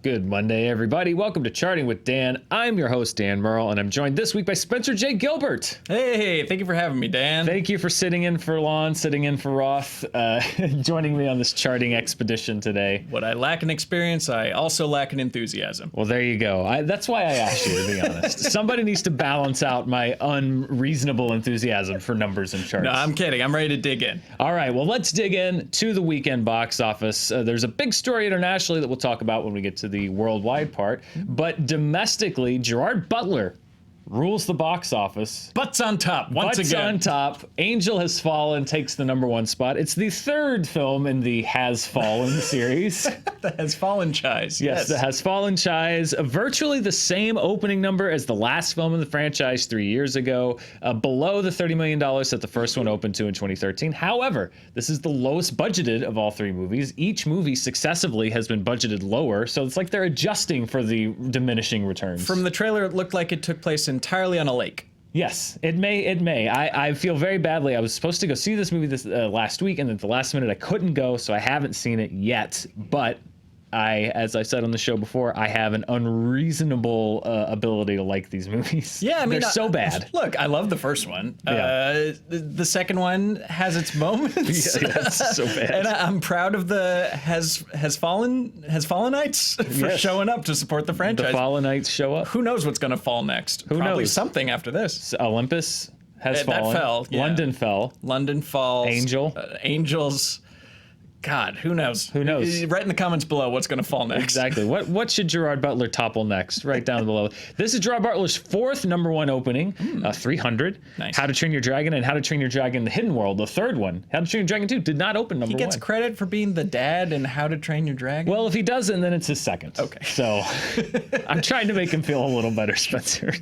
Good Monday, everybody. Welcome to Charting with Dan. I'm your host, Dan Murrell, and I'm joined this week by Spencer J. Gilbert. Hey, thank you for having me, Dan. Thank you for sitting in for Lon, sitting in for Roth, joining me on this charting expedition today. What I lack in experience, I also lack in enthusiasm. Well, there you go. That's why I asked you, to be honest. Somebody needs to balance out my unreasonable enthusiasm for numbers and charts. No, I'm kidding. I'm ready to dig in. All right, well, let's dig in to the weekend box office. There's a big story internationally that we'll talk about when we get to the worldwide part, but domestically, Gerard Butler rules the box office. Butts on top, once again. Butts on top. Angel Has Fallen takes the #1 spot. It's the third film in the Has Fallen series. The Has Fallen Chise. Yes, the Has Fallen Chise. Virtually the same opening number as the last film in the franchise 3 years ago. Below the $30 million that the first one opened to in 2013. However, this is the lowest budgeted of all three movies. Each movie successively has been budgeted lower, so it's like they're adjusting for the diminishing returns. From the trailer, it looked like it took place entirely on a lake. Yes, it may. I feel very badly. I was supposed to go see this movie this last week, and at the last minute I couldn't go, so I haven't seen it yet. But as I said on the show before, I have an unreasonable ability to like these movies. Yeah, I mean, they're so bad. Look, I love the first one. Yeah. The second one has its moments. Yeah, it's so bad. And I'm proud of the Has Fallenites for showing up to support the franchise. The Fallenites show up. Who knows what's going to fall next? Who Probably knows? Something after this. Olympus has fallen. That fell. Yeah. London fell. London falls. Angel. Angels. God, who knows? Who knows? Write in the comments below what's going to fall next. Exactly. What should Gerard Butler topple next? Right down below. This is Gerard Butler's fourth #1 opening, 300. Nice. How to Train Your Dragon and How to Train Your Dragon: The Hidden World, the third one. How to Train Your Dragon 2 did not open #1. He gets credit for being the dad in How to Train Your Dragon? Well, if he doesn't, then it's his second. Okay. So I'm trying to make him feel a little better, Spencer.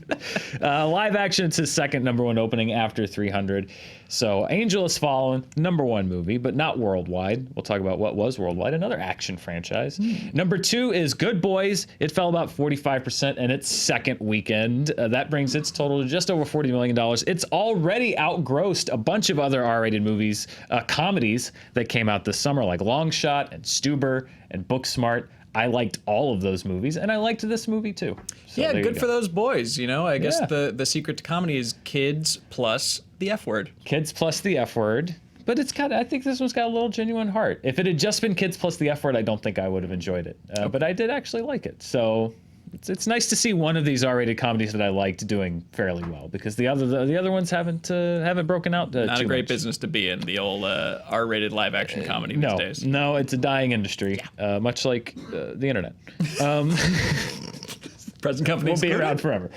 Live action, it's his second #1 opening after 300. So Angel Has Fallen, #1 movie, but not worldwide. We'll talk about what was worldwide, another action franchise. #2 is Good Boys. It fell about 45% in its second weekend. That brings its total to just over $40 million. It's already outgrossed a bunch of other R-rated movies, comedies that came out this summer, like Long Shot and Stuber and Booksmart. I liked all of those movies, and I liked this movie too. So yeah, good go. for those boys. You know, I guess Yeah. the secret to comedy is kids plus the F word. Kids plus the F word. But I think this one's got a little genuine heart. If it had just been kids plus the F word, I don't think I would have enjoyed it. But I did actually like it. So it's nice to see one of these R-rated comedies that I liked doing fairly well, because the other ones haven't broken out. Not a great much. business to be in, the old R-rated live action comedy these days. No, it's a dying industry, much like the internet. Present company We'll be around forever.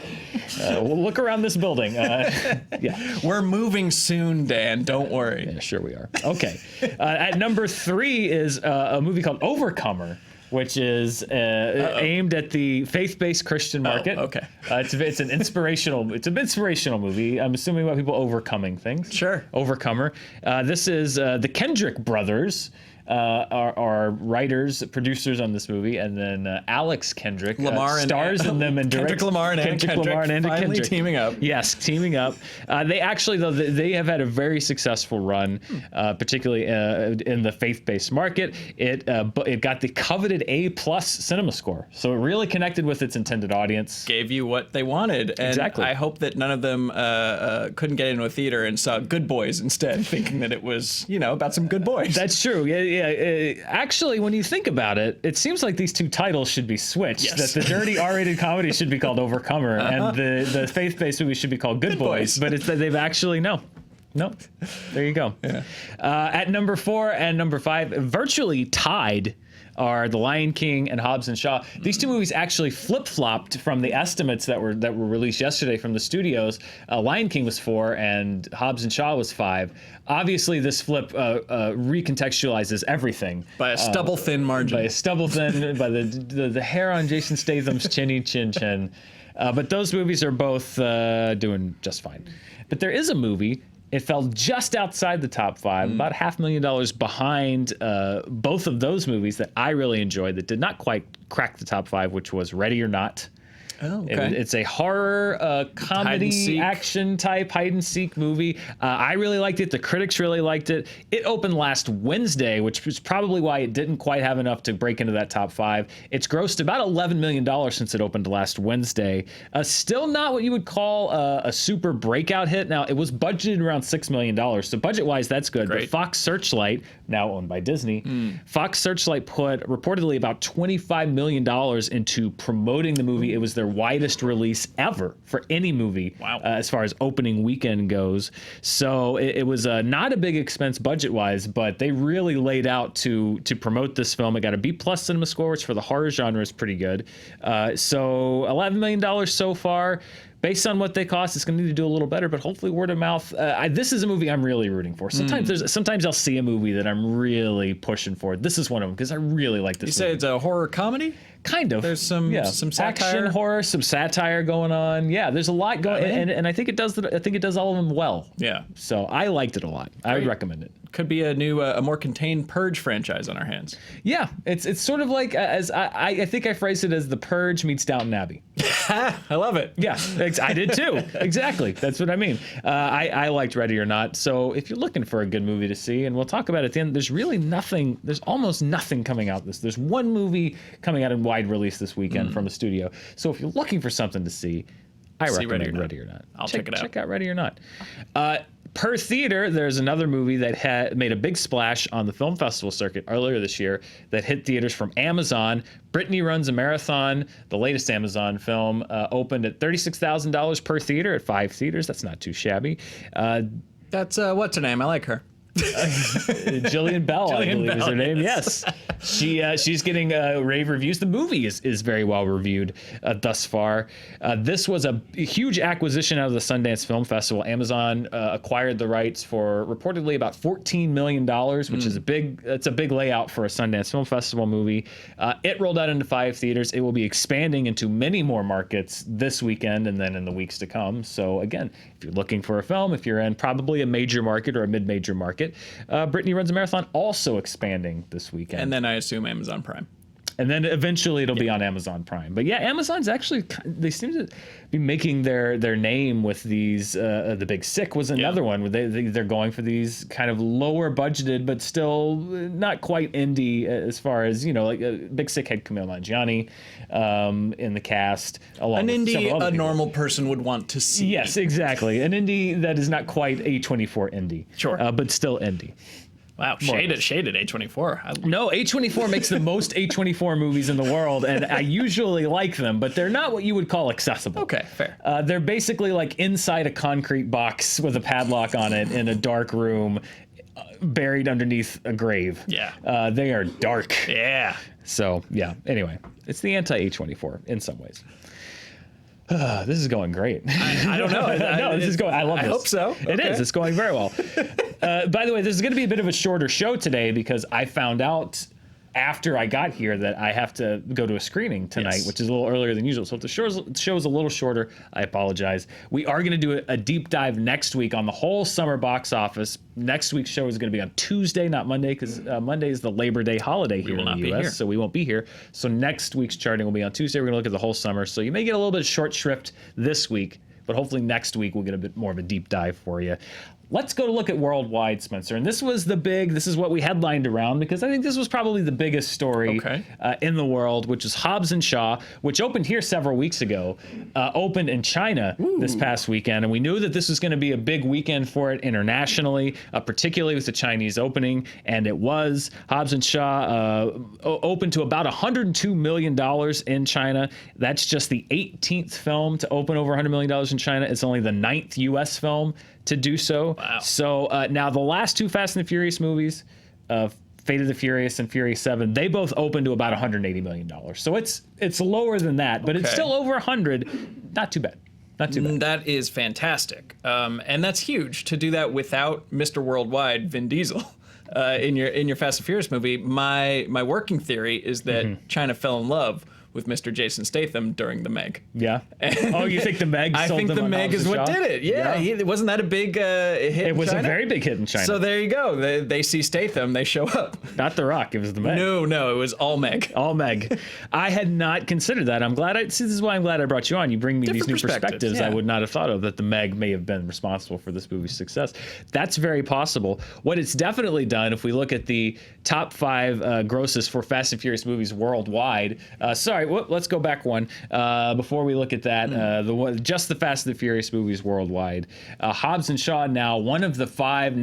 We'll look around this building. Yeah. We're moving soon, Dan. Don't worry. Yeah, sure we are. Okay. At #3 is a movie called Overcomer, which is aimed at the faith-based Christian market. Oh, okay. It's an inspirational movie. I'm assuming about people overcoming things. Sure. Overcomer. This is the Kendrick brothers. Are writers, producers on this movie, and then Alex Kendrick stars in them and directs. Kendrick Lamar and Anna Kendrick finally teaming up. Yes, teaming up. They actually, though, they have had a very successful run, particularly in the faith-based market. It got the coveted A+ cinema score, so it really connected with its intended audience. Gave you what they wanted. And Exactly. I hope that none of them couldn't get into a theater and saw Good Boys instead, thinking that it was, about some good boys. That's true. Yeah. Actually, when you think about it, it seems like these two titles should be switched. Yes. That the dirty R-rated comedy should be called Overcomer, and the faith-based movie should be called Good Boys. But they've actually no. There you go. Yeah. At #4 and #5, virtually tied, are The Lion King and Hobbs and Shaw. These two movies actually flip-flopped from the estimates that were released yesterday from the studios. Lion King was 4 and Hobbs and Shaw was 5. Obviously, this flip recontextualizes everything. By a stubble-thin margin. By the hair on Jason Statham's chinny chin. But those movies are both doing just fine. But there is a movie. It fell just outside the top 5, about $500,000 behind both of those movies that I really enjoyed that did not quite crack the top 5, which was Ready or Not Oh, okay. It's a horror, comedy, action type hide and seek movie. I really liked it. The critics really liked it. It opened last Wednesday, which was probably why it didn't quite have enough to break into that top 5. It's grossed about $11 million since it opened last Wednesday. Still not what you would call a super breakout hit. Now, it was budgeted around $6 million, so budget-wise, that's good. Great. But Fox Searchlight, now owned by Disney, Fox Searchlight put reportedly about $25 million into promoting the movie. It was their widest release ever for any movie. Wow. As far as opening weekend goes. So it was not a big expense budget-wise, but they really laid out to promote this film. It got a B+ cinema score, which for the horror genre is pretty good. So $11 million so far. Based on what they cost, it's going to need to do a little better, but hopefully word of mouth. This is a movie I'm really rooting for. Sometimes I'll see a movie that I'm really pushing for. This is one of them because I really like this movie. You say it's a horror comedy? Kind of. There's some satire, action, horror, some satire going on. Yeah, there's a lot going, and I think it does. I think it does all of them well. Yeah. So I liked it a lot. I would recommend it. Could be a new, a more contained Purge franchise on our hands. Yeah, it's sort of like as I think I phrased it as The Purge meets Downton Abbey. I love it. Yeah, I did too. Exactly. That's what I mean. I liked Ready or Not. So if you're looking for a good movie to see, and we'll talk about it at the end, there's really nothing. There's almost nothing coming out There's one movie coming out in wide release this weekend from a studio. So if you're looking for something to see, I recommend Ready or Not. I'll check it out. Check out Ready or Not. Per theater, there's another movie that had made a big splash on the film festival circuit earlier this year that hit theaters from Amazon. Brittany Runs a Marathon, the latest Amazon film, opened at $36,000 per theater at 5 theaters. That's not too shabby. That's what's her name? I like her. Jillian Bell, I believe is her name. Yes, she's getting rave reviews. The movie is very well reviewed thus far. This was a huge acquisition out of the Sundance Film Festival. Amazon acquired the rights for reportedly about $14 million, which is a big layout for a Sundance Film Festival movie. It rolled out into 5 theaters. It will be expanding into many more markets this weekend and then in the weeks to come. So again, if you're looking for a film, if you're in probably a major market or a mid-major market, Brittany Runs a Marathon also expanding this weekend. And then I assume Amazon Prime. And then eventually it'll be on Amazon Prime. But yeah, Amazon's actually, they seem to be making their name with these. The Big Sick was another one. They're going for these kind of lower budgeted, but still not quite indie as far as, like Big Sick had Kumail Nanjiani in the cast. Along An with indie a people. normal person would want to see. Yes, exactly. An indie that is not quite A24 indie. Sure. But still indie. Wow, shaded A24. No, A24 makes the most A24 movies in the world, and I usually like them, but they're not what you would call accessible. Okay, fair. They're basically like inside a concrete box with a padlock on it in a dark room, buried underneath a grave. Yeah. They are dark. Yeah. So, yeah. Anyway, it's the anti-A24 in some ways. This is going great. I don't know. No, this is going. I love this. I hope so. It is. It's going very well. By the way, this is going to be a bit of a shorter show today because I found out after I got here that I have to go to a screening tonight, which is a little earlier than usual. So if the show is a little shorter, I apologize. We are going to do a deep dive next week on the whole summer box office. Next week's show is going to be on Tuesday, not Monday, because Monday is the Labor Day holiday here in the U.S., so we won't be here. So next week's charting will be on Tuesday. We're going to look at the whole summer. So you may get a little bit of short shrift this week, but hopefully next week we'll get a bit more of a deep dive for you. Let's go to look at worldwide, Spencer. And this is what we headlined around because I think this was probably the biggest story in the world, which is Hobbs and Shaw, which opened here several weeks ago, opened in China this past weekend. And we knew that this was going to be a big weekend for it internationally, particularly with the Chinese opening. And it was. Hobbs and Shaw opened to about $102 million in China. That's just the 18th film to open over $100 million in China. It's only the 9th U.S. film to do so. Wow. So now the last 2 Fast and the Furious movies, Fate of the Furious and Furious 7, they both opened to about $180 million. So it's lower than that, but it's still over 100. Not too bad. Not too bad. That is fantastic. And that's huge to do that without Mr. Worldwide, Vin Diesel. In your Fast and Furious movie, my working theory is that China fell in love with Mr. Jason Statham during the Meg. Yeah. Oh, you think the Meg? I sold think them the on Meg Hobbs is and what Shaw? did it. Yeah, wasn't that a big hit? It was in China? a very big hit in China. So there you go. They see Statham, they show up. Not The Rock. It was the Meg. No, it was all Meg. All Meg. I had not considered that. I'm glad. This is why I'm glad I brought you on. You bring me Different these new perspectives, perspectives I yeah. would not have thought of, that the Meg may have been responsible for this movie's success. That's very possible. What it's definitely done, if we look at the top 5 grosses for Fast and Furious movies worldwide. Let's go back one. Before we look at that, just the Fast and the Furious movies worldwide. Hobbs and Shaw, now one of the 5,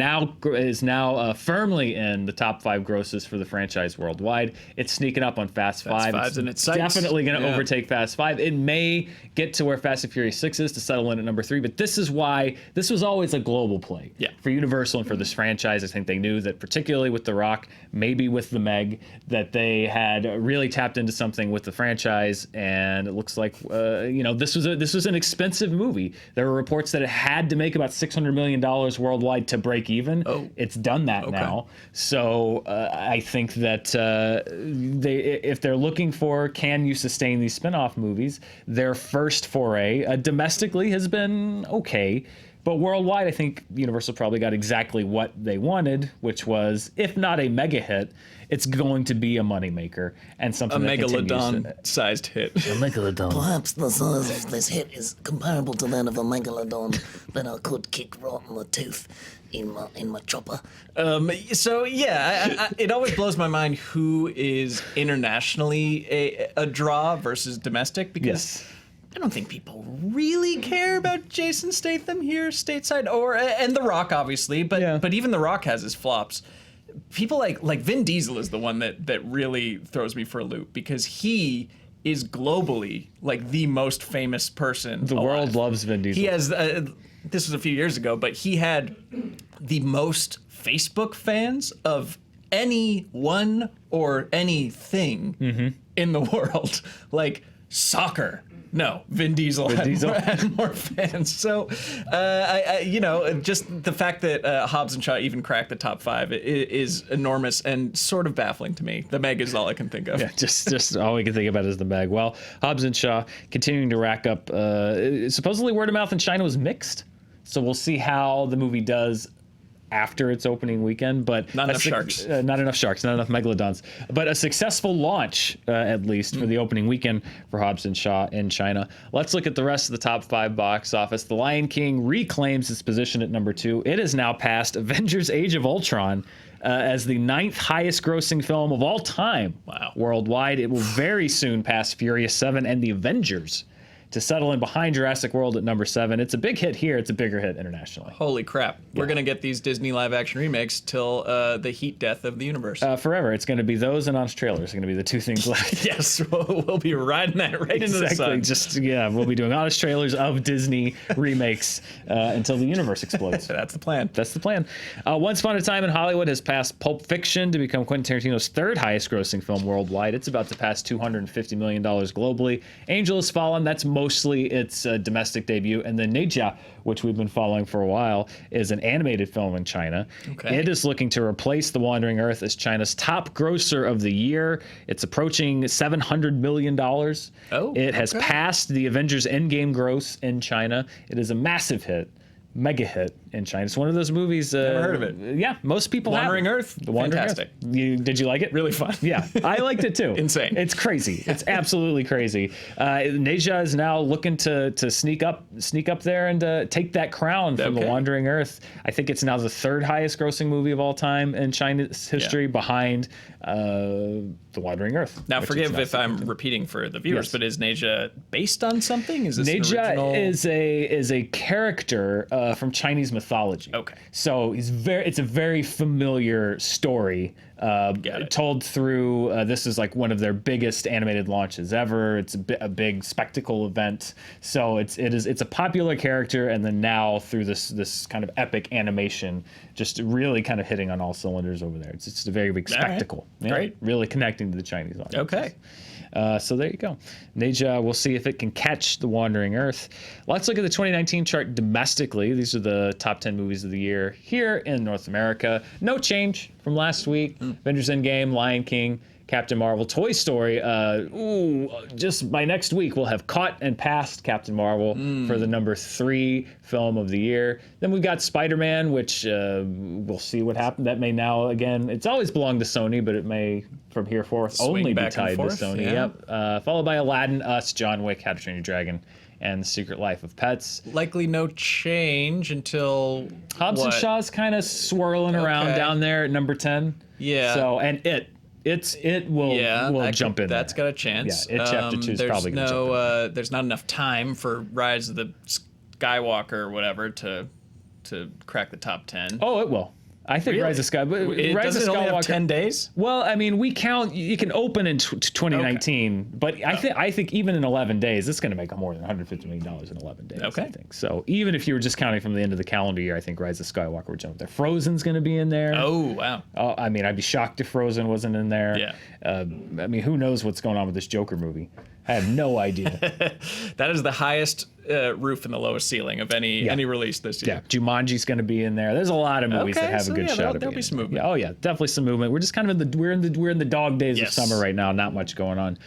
is now firmly in the top 5 grosses for the franchise worldwide. It's sneaking up on Fast 5. Five's in its sights. Definitely going to overtake Fast 5. It may get to where Fast and Furious 6 is to settle in at number 3, but this is why this was always a global play for Universal and for this franchise. I think they knew that, particularly with The Rock, maybe with the Meg, that they had really tapped into something with the franchise, and it looks like this was an expensive movie. There were reports that it had to make about $600 million worldwide to break even. Oh. It's done that now. So I think that if they're looking for, can you sustain these spin-off movies, their first foray domestically has been okay. But worldwide, I think Universal probably got exactly what they wanted, which was, if not a mega hit, it's going to be a moneymaker and something that megalodon-sized hit. A megalodon. Perhaps the size of this hit is comparable to that of a megalodon that I could kick right in the tooth in my chopper. It always blows my mind who is internationally a draw versus domestic, because I don't think people really care about Jason Statham here stateside, and The Rock obviously, but even The Rock has his flops. People like Vin Diesel is the one that really throws me for a loop, because he is globally like the most famous person. The world loves Vin Diesel. He has this was a few years ago, but he had the most Facebook fans of anyone or anything in the world. Like soccer. No, Vin Diesel had more fans. So, just the fact that Hobbs and Shaw even cracked the top 5 is enormous and sort of baffling to me. The Meg is all I can think of. Yeah, just all we can think about is the Meg. Well, Hobbs and Shaw continuing to rack up. Supposedly word of mouth in China was mixed. So we'll see how the movie does after its opening weekend, but not enough sharks, not enough megalodons, but a successful launch at least for the opening weekend for Hobbs and Shaw in China. Let's look at the rest of the top 5 box office. The Lion King reclaims its position at number 2. It has now passed Avengers: Age of Ultron as the 9th highest grossing film of all time worldwide. It will very soon pass Furious 7 and The Avengers to settle in behind Jurassic World at number 7. It's a big hit here. It's a bigger hit internationally. Holy crap. We're going to get these Disney live-action remakes till the heat death of the universe. Forever. It's going to be those and Honest Trailers. It's going to be the 2 things left. Yes, we'll be riding that right into the sun. We'll be doing Honest Trailers of Disney remakes until the universe explodes. That's the plan. That's the plan. Once Upon a Time in Hollywood has passed Pulp Fiction to become Quentin Tarantino's 3rd highest grossing film worldwide. It's about to pass $250 million globally. Angel Has Fallen, that's mostly its domestic debut. And then Neja, which we've been following for a while, is an animated film in China. Okay. It is looking to replace The Wandering Earth as China's top grosser of the year. It's approaching $700 million. It has passed the Avengers Endgame gross in China. It is a massive hit. Mega hit in China. It's one of those movies. Never heard of it. Yeah, most people have. Wandering Earth? The Wandering Fantastic. Earth. Did you like it? Really fun. Yeah, I liked it too. Insane. It's crazy. It's absolutely crazy. Neja is now looking to sneak up there and take that crown from The Wandering Earth. I think it's now the 3rd highest grossing movie of all time in China's history, behind The Wandering Earth. Now, forgive if I'm repeating for the viewers, but is Neja based on something? Is this Neja original? is a character from Chinese mythology. Okay. So it's a very familiar story told through. This is like one of their biggest animated launches ever. It's a big spectacle event. So it's a popular character, and then now through this kind of epic animation, just really kind of hitting on all cylinders over there. It's just a very big spectacle. Right. Yeah, Great. Really connecting to the Chinese audience. Okay. So there you go. Neja, we'll see if it can catch The Wandering Earth. Let's look at the 2019 chart domestically. These are the top 10 movies of the year here in North America. No change from last week. Avengers Endgame, Lion King, Captain Marvel. Toy Story, just by next week, we'll have caught and passed Captain Marvel for the number 3 film of the year. Then we've got Spider-Man, which we'll see what happens. That may now, again, it's always belonged to Sony, but it may, from here forth, only be tied to Sony. Yeah. Yep. Followed by Aladdin, Us, John Wick, How to Train Your Dragon, and The Secret Life of Pets. Likely no change until Hobbs and Shaw's kind of swirling around down there at number 10. Yeah. So, and it will jump in. That's got a chance. Yeah, Chapter 2 is probably going to jump in. There's not enough time for Rise of the Skywalker or whatever to crack the top 10. Oh, it will. I think Rise of Skywalker. Does it only have 10 days? Well, I mean, we count. You can open in 2019, but I think even in 11 days, it's going to make more than $150 million in 11 days. Okay. I think so. Even if you were just counting from the end of the calendar year, I think Rise of Skywalker would jump there. Frozen's going to be in there. Oh wow. I mean, I'd be shocked if Frozen wasn't in there. Yeah. I mean, who knows what's going on with this Joker movie? I have no idea. That is the highest roof and the lowest ceiling of any release this year. Yeah, Jumanji's going to be in there. There's a lot of movies that have a good shot of there'll be some movement. Yeah, oh yeah, definitely some movement. We're just kind of we're in the dog days of summer right now. Not much going on.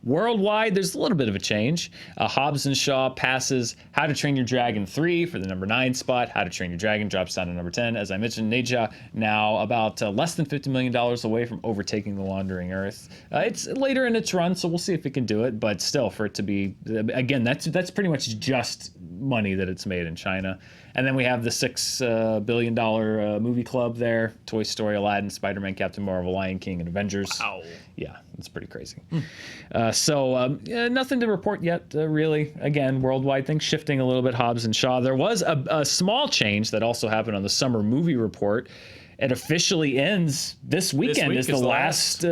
Worldwide, there's a little bit of a change. Hobbs and Shaw passes How to Train Your Dragon 3 for the number 9 spot. How to Train Your Dragon drops down to number 10. As I mentioned, Neja now about less than $50 million away from overtaking The Wandering Earth. It's later in its run, so we'll see if it can do it. But still, for it to be, again, that's pretty much just money that it's made in China. And then we have the $6 billion movie club there. Toy Story, Aladdin, Spider-Man, Captain Marvel, Lion King, and Avengers. Wow. Yeah, it's pretty crazy. So nothing to report yet, really. Again, worldwide things shifting a little bit, Hobbs and Shaw. There was a small change that also happened on the summer movie report. It officially ends this weekend. Is the last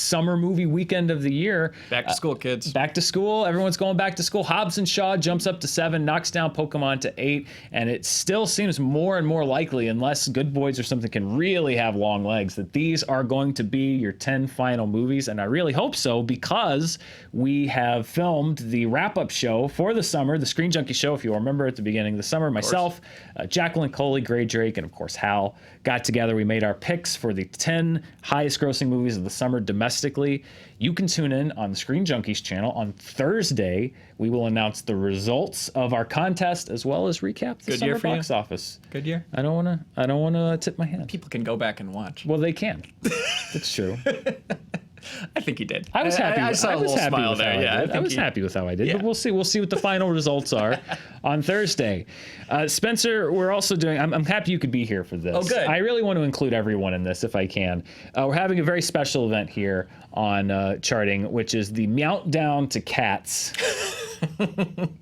summer movie weekend of the year. Back to school, kids. Back to school. Everyone's going back to school. Hobbs and Shaw jumps up to 7, knocks down Pokemon to 8, and it still seems more and more likely, unless Good Boys or something can really have long legs, that these are going to be your 10 final movies. And I really hope so, because we have filmed the wrap-up show for the summer, the Screen Junkie show, if you remember at the beginning of the summer. Myself, Jacqueline Coley, Gray Drake, and of course Hal got together. We made our picks for the 10 highest grossing movies of the summer domestically. You can tune in on the Screen Junkies channel on Thursday. We will announce the results of our contest as well as recap the summer box office. Good year. I don't want to tip my hand. People can go back and watch. Well, they can. That's true. I think he did. I was happy. I saw a little smile there. Yeah, I was happy with how I did. Yeah. But we'll see. We'll see what the final results are on Thursday. Spencer, we're also doing. I'm happy you could be here for this. Oh, good. I really want to include everyone in this if I can. We're having a very special event here on Charting, which is the Mountdown to Cats.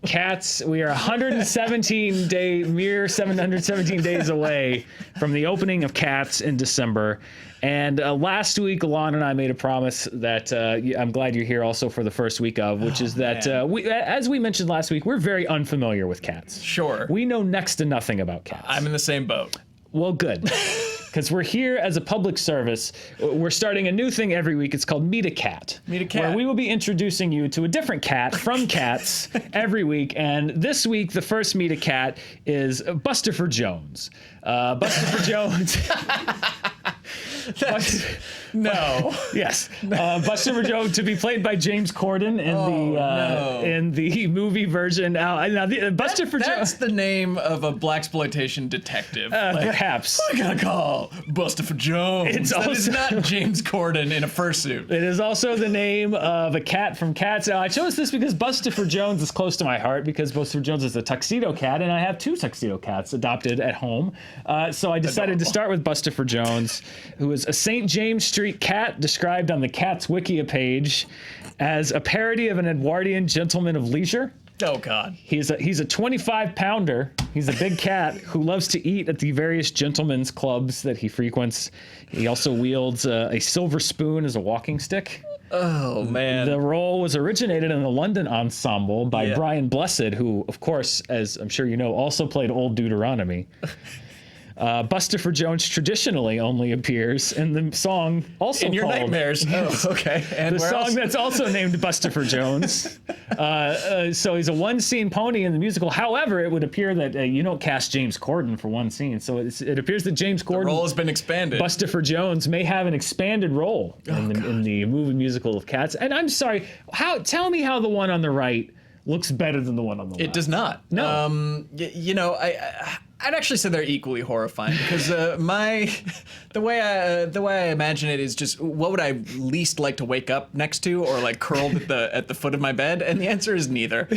Cats. We are 717 days away from the opening of Cats in December. And last week, Alon and I made a promise that I'm glad you're here also for the first week of, which is that as we mentioned last week, we're very unfamiliar with cats. Sure. We know next to nothing about cats. I'm in the same boat. Well, good. Because we're here as a public service. We're starting a new thing every week. It's called Meet a Cat. Meet a Cat. Where we will be introducing you to a different cat from Cats every week. And this week, the first Meet a Cat is Bustopher Jones. Bustopher Jones. No. Yes. Bustopher Jones to be played by James Corden in the movie version. Bustopher Jones. That's the name of a blaxploitation detective. Perhaps. I gotta call Bustopher Jones. That is not James Corden in a fursuit. It is also the name of a cat from Cats. Now, I chose this because Bustopher Jones is close to my heart, because Bustopher Jones is a tuxedo cat, and I have 2 tuxedo cats adopted at home. So I decided to start with Bustopher Jones, who is a St. James Street cat described on the Cats Wikia page as a parody of an Edwardian gentleman of leisure. Oh, God. He's a 25-pounder. He's a big cat who loves to eat at the various gentlemen's clubs that he frequents. He also wields a silver spoon as a walking stick. Oh, man. The role was originated in the London ensemble by Brian Blessed, who, of course, as I'm sure you know, also played Old Deuteronomy. Bustopher Jones traditionally only appears in the song also In your called nightmares. Oh, okay. And the where song else? that's also named Bustopher Jones. So he's a one-scene pony in the musical. However, it would appear that you don't cast James Corden for one scene. So it appears that James Corden, role has been expanded. Bustopher Jones, may have an expanded role in the movie musical of Cats. And I'm sorry, tell me how the one on the right looks better than the one on the left. It does not. No. You know, I'd actually say they're equally horrifying because the way I imagine it is just what would I least like to wake up next to or like curled at the foot of my bed, and the answer is neither.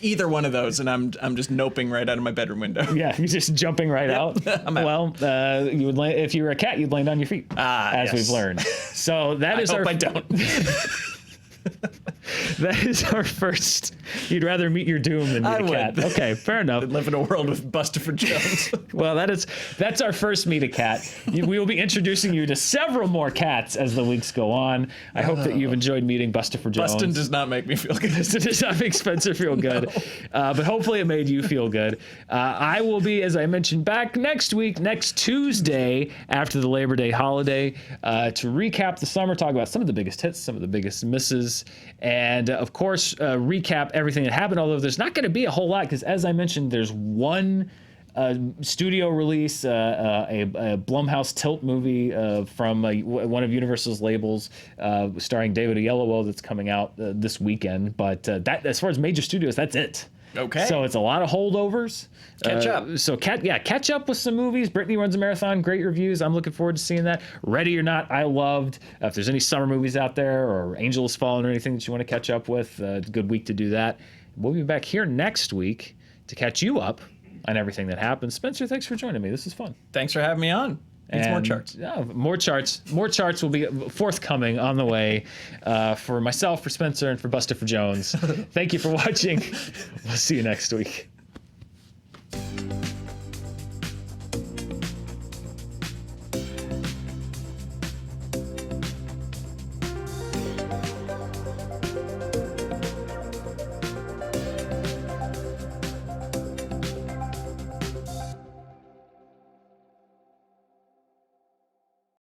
Either one of those, and I'm just noping right out of my bedroom window. Yeah, you're just jumping right out. I'm out. Well, you would if you were a cat, you'd land on your feet, as yes. we've learned. So that is I don't. That is our first. You'd rather meet your doom than meet a cat. would. Okay, fair enough. Live in a world with Bustopher Jones. Well, that's our first meet a cat. We will be introducing you to several more cats as the weeks go on. I hope that you've enjoyed meeting Bustopher Jones. Bustin' does not make me feel good. It does not make Spencer feel good, but hopefully it made you feel good. I will be, as I mentioned, back next Tuesday after the Labor Day holiday to recap the summer, talk about some of the biggest hits, some of the biggest misses, and of course recap everything that happened, although there's not going to be a whole lot because, as I mentioned, there's one studio release, a Blumhouse Tilt movie from one of Universal's labels, starring David Oyelowo, that's coming out this weekend. But that, as far as major studios, that's it. Okay. So it's a lot of holdovers. Catch up. So catch up with some movies. Brittany Runs a Marathon, great reviews. I'm looking forward to seeing that. Ready or Not, I loved. If there's any summer movies out there or Angel Has Fallen or anything that you want to catch up with, it's a good week to do that. We'll be back here next week to catch you up on everything that happens. Spencer, thanks for joining me. This is fun. Thanks for having me on. Needs more charts. Yeah, more charts. More charts will be forthcoming on the way for myself, for Spencer, and for Bustopher Jones. Thank you for watching. We'll see you next week.